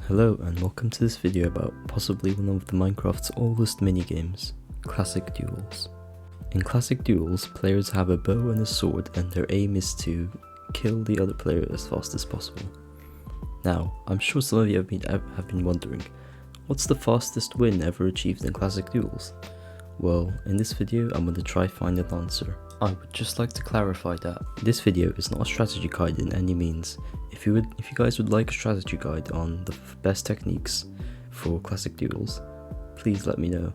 Hello and welcome to this video about possibly one of the Minecraft's oldest minigames, Classic Duels. In Classic Duels, players have a bow and a sword and their aim is to kill the other player as fast as possible. Now, I'm sure some of you have been wondering, what's the fastest win ever achieved in Classic Duels? Well, in this video I'm going to try find an answer. I would just like to clarify that this video is not a strategy guide in any means. If you guys would like a strategy guide on the best techniques for Classic Duels, please let me know.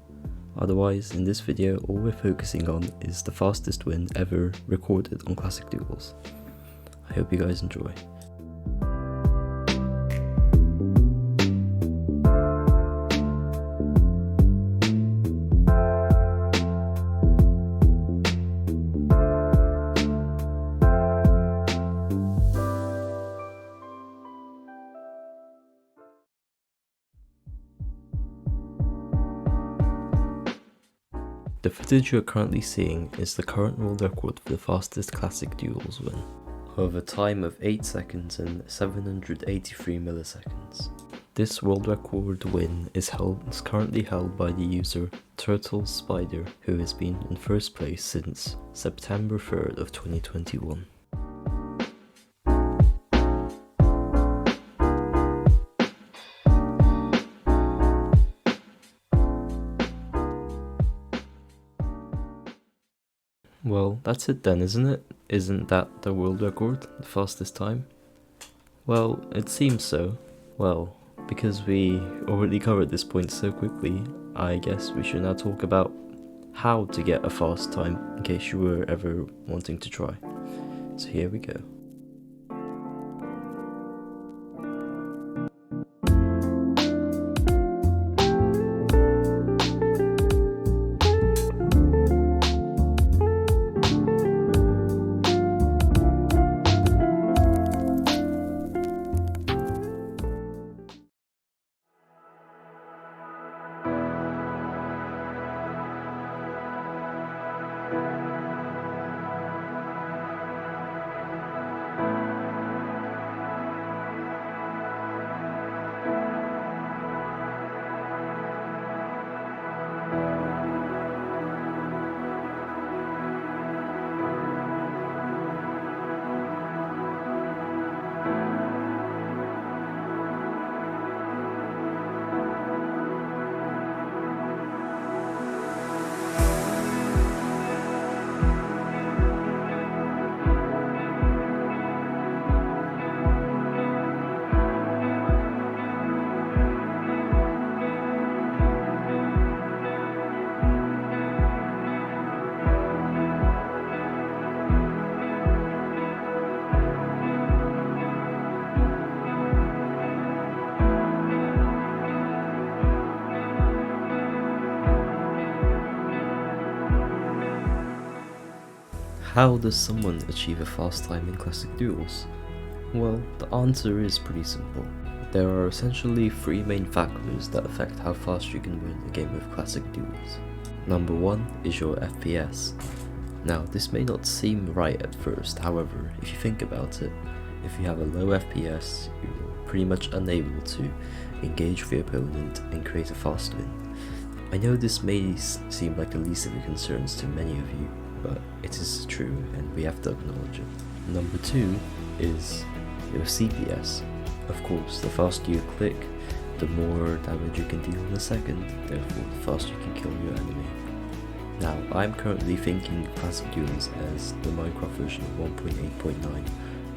Otherwise, in this video all we're focusing on is the fastest win ever recorded on Classic Duels. I hope you guys enjoy. The footage you are currently seeing is the current world record for the fastest Classic Duels win, of a time of 8 seconds and 783 milliseconds. This world record win is currently held by the user Turtle Spider, who has been in first place since September 3rd of 2021. Well, that's it then, isn't it? Isn't that the world record, the fastest time? Well, it seems so. Well, because we already covered this point so quickly, I guess we should now talk about how to get a fast time, in case you were ever wanting to try. So here we go. How does someone achieve a fast time in Classic Duels? Well, the answer is pretty simple. There are essentially 3 main factors that affect how fast you can win a game of Classic Duels. Number 1 is your FPS. Now, this may not seem right at first, however, if you think about it, if you have a low FPS, you're pretty much unable to engage with your opponent and create a fast win. I know this may seem like the least of your concerns to many of you, but it is true and we have to acknowledge it. Number 2 is your CPS. Of course, the faster you click, the more damage you can deal in a second, therefore the faster you can kill your enemy. Now, I'm currently thinking of Classic Duels as the Minecraft version of 1.8.9,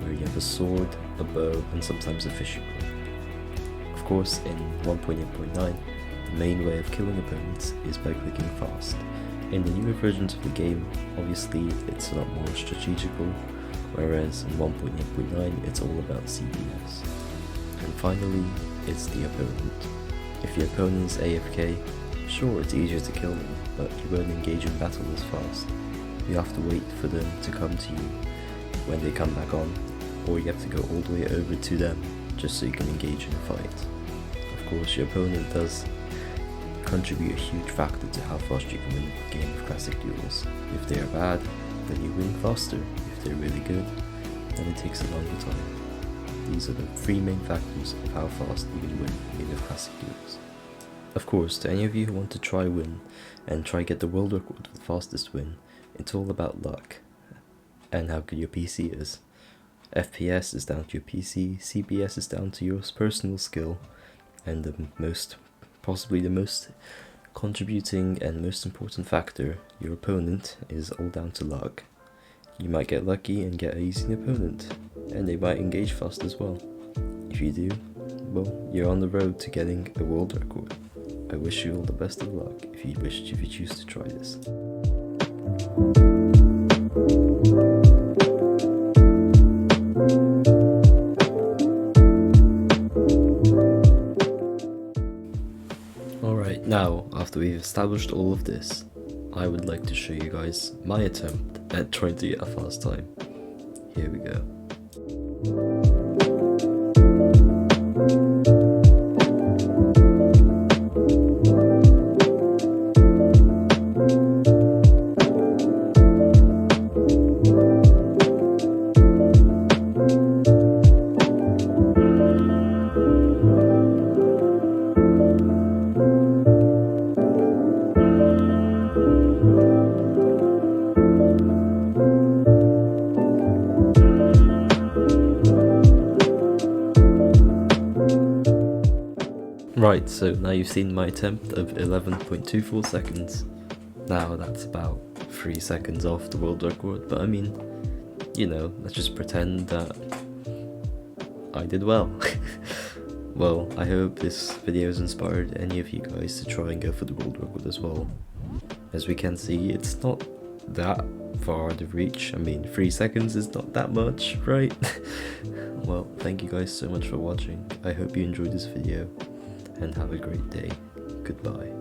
where you have a sword, a bow, and sometimes a fishing rod. Of course, in 1.8.9, the main way of killing opponents is by clicking fast. In the newer versions of the game, obviously it's a lot more strategical, whereas in 1.8.9 it's all about CBS. And finally, it's the opponent. If your opponent is AFK, sure, it's easier to kill them, but you won't engage in battle as fast. You have to wait for them to come to you when they come back on, or you have to go all the way over to them just so you can engage in a fight. Of course, your opponent does contribute a huge factor to how fast you can win a game of classic duels. If they are bad, then you win faster. If they're really good, then it takes a longer time. These are the three main factors of how fast you can win a game of classic duels. Of course, to any of you who want to try win and try get the world record for the fastest win, it's all about luck and how good your PC is. FPS is down to your PC, CBS is down to your personal skill, and possibly the most contributing and most important factor, your opponent, is all down to luck. You might get lucky and get an easy opponent, and they might engage fast as well. If you do, well, you're on the road to getting a world record. I wish you all the best of luck if you choose to try this. Alright, now, after we've established all of this, I would like to show you guys my attempt at trying to get a fast time. Here we go. Right, so now you've seen my attempt of 11.24 seconds. Now that's about 3 seconds off the world record, but I mean, you know, let's just pretend that I did well. Well, I hope this video has inspired any of you guys to try and go for the world record as well. As we can see, it's not that far to reach. I mean, 3 seconds is not that much, right? Well, thank you guys so much for watching. I hope you enjoyed this video, and have a great day. Goodbye.